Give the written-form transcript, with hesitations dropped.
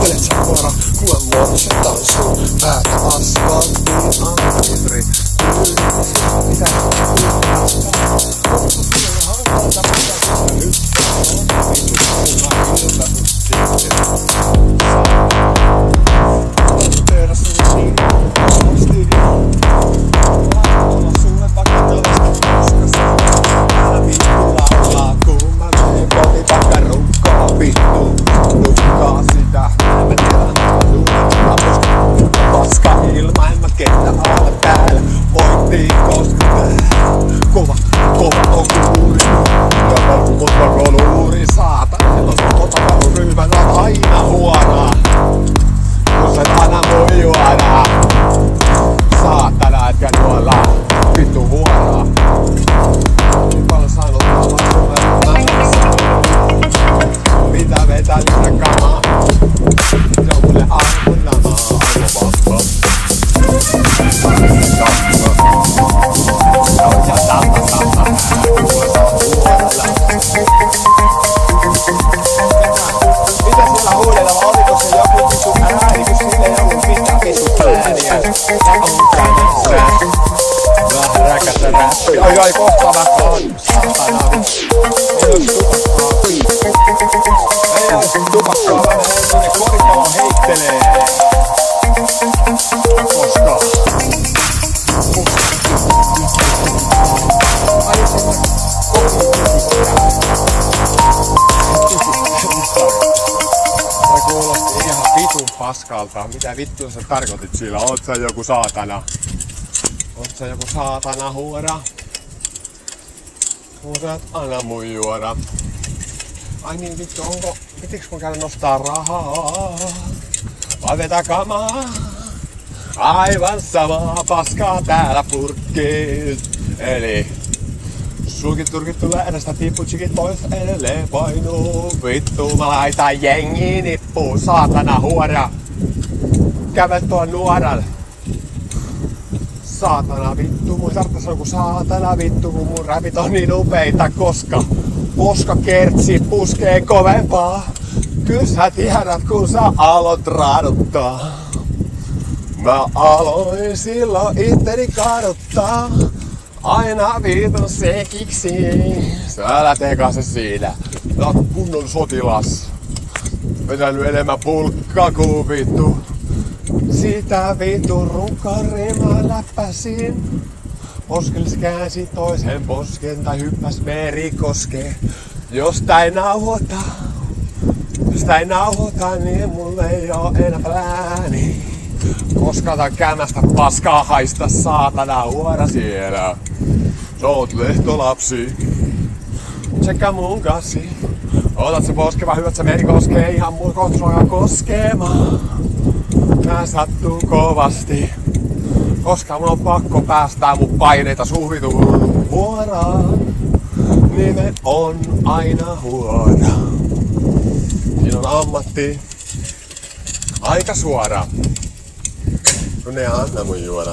Kuulet sä huora, kuvan muodossa tansuu. Päätä asfalttiin, antivitri. Mitä kuulostaa? Hankalta mitä hyppää. Ilta sitten. Tehdässä niin asti. Olla sulle vaikka tällaista koska älä vittu laulaa. Kun mä menen koti vaikka rukkaa vittu. Nukkaa sitä. Mä tiedän paska ilma, en mä ketä alle täällä. Moittiin koska kova on kuuri. Ja mutta luuri saatana. Ryhmän on aina huoraa. Kun sä aina voi juoda. Saatana etkä nuolla. Vittu huoraa. Niin paljon sanottaa vaan sulle. Mitä vetää lisää kamaa. Se on mulle aivan namaa. Mitä siellä huudella? Oliko se joku vitu ääni? Kun sille ei ollut mitään vitu ääniä. Ja on käynnissä. Vähän räkästä räppiä. Ai kohta mä kaan. Saatana. Ei ois tupakkaa. Mä menen tonne koripalon heittelee. Koska. Ai se on Toi kuulosti ihan vitun paskalta. Mitä vittua sä tarkoitit sillä? Oot sä joku saatana? Oot sä joku saatana huora? Kun sä et aina mun juoda. Ai niin vittu, pitiks mun käydä nostaa rahaa? Vai vetää kamaa? Aivan samaa paskaa täällä purkkiis. Eli sulkit turkit tulee edestä, tipputsikit pois edelleen painuu. Vittu mä laitan jengi nippuun, saatana huora. Kävel tuon nuoran. Saatana vittu, mun tarvittais sanoa kun saatana vittu, kun mun räpit on niin upeita, koska kertsi puskee kovempaa. Kyllä sä tiedät kun sä aloit raaduttaa. Mä aloin silloin itteni kaduttaa. Aina vitun sekiksi. Sä älä teka se siinä. Sä oot kunnon sotilas. Vetänyt enemmän pulkkaa kuin vittu. Sitä vittu runkaria mä läppäsin. Poskelis käänsi toisen posken tai hyppäs merikoskeen. Jos tää ei nauhoita, niin mulla ei oo enää plääni. Koska tän kämästä paskaa haista saatana huora siellä. Sä oot lehtolapsi. Tsekkaa mun kassi. Otat se poskeva, hyvät se merikoskee ihan mun kontrollia koskemaan. Tää sattuu kovasti. Koska mun on pakko päästää mun paineita suhvituun huoraan. Nimen on aina huora. Siinä on ammatti aika suora. Kun ne anna mun juoda.